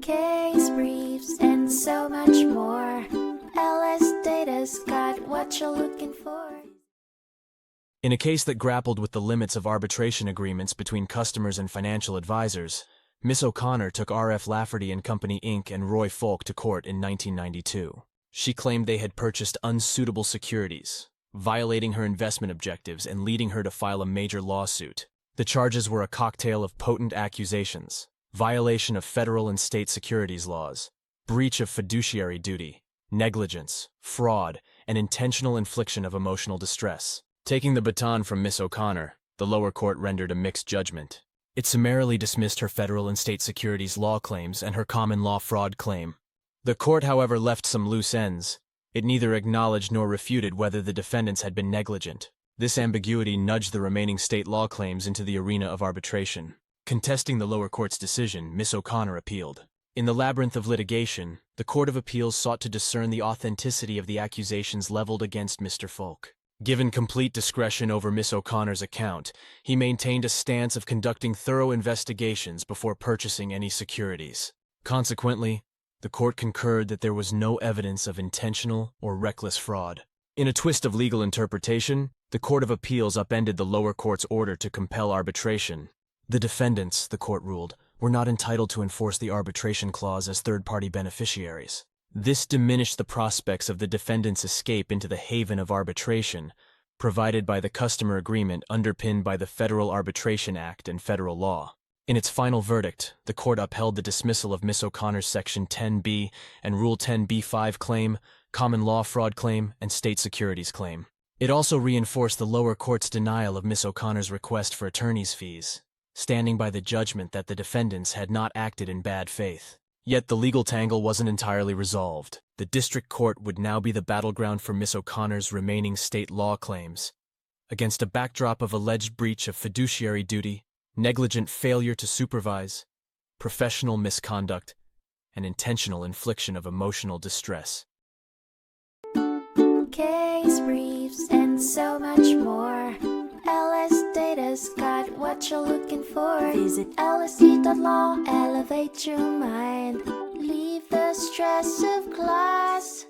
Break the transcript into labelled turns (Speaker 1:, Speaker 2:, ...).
Speaker 1: case briefs, and so much more. LSData's got what you're looking for.
Speaker 2: In a case that grappled with the limits of arbitration agreements between customers and financial advisors, Miss O'Connor took R.F. Lafferty & Company Inc. and Roy Foulke to court in 1992. She claimed they had purchased unsuitable securities, violating her investment objectives and leading her to file a major lawsuit. The charges were a cocktail of potent accusations: violation of federal and state securities laws, breach of fiduciary duty, negligence, fraud, and intentional infliction of emotional distress. Taking the baton from Miss O'Connor, the lower court rendered a mixed judgment. It summarily dismissed her federal and state securities law claims and her common law fraud claim. The court, however, left some loose ends. It neither acknowledged nor refuted whether the defendants had been negligent. This ambiguity nudged the remaining state law claims into the arena of arbitration. Contesting the lower court's decision, Miss O'Connor appealed. In the labyrinth of litigation, the Court of Appeals sought to discern the authenticity of the accusations leveled against Mr. Foulke. Given complete discretion over Miss O'Connor's account, he maintained a stance of conducting thorough investigations before purchasing any securities. Consequently, the court concurred that there was no evidence of intentional or reckless fraud. In a twist of legal interpretation, the Court of Appeals upended the lower court's order to compel arbitration. The defendants, the court ruled, were not entitled to enforce the arbitration clause as third-party beneficiaries. This diminished the prospects of the defendants' escape into the haven of arbitration, provided by the customer agreement underpinned by the Federal Arbitration Act and federal law. In its final verdict, the court upheld the dismissal of Miss O'Connor's Section 10b and Rule 10b-5 claim, common law fraud claim, and state securities claim. It also reinforced the lower court's denial of Miss O'Connor's request for attorney's fees, standing by the judgment that the defendants had not acted in bad faith. Yet the legal tangle wasn't entirely resolved. The district court would now be the battleground for Miss O'Connor's remaining state law claims. Against a backdrop of alleged breach of fiduciary duty, negligent failure to supervise, professional misconduct, and intentional infliction of emotional distress.
Speaker 1: Case briefs, and so much more. LSData's got what you're looking for. Visit lsd.law, elevate your mind, leave the stress of class.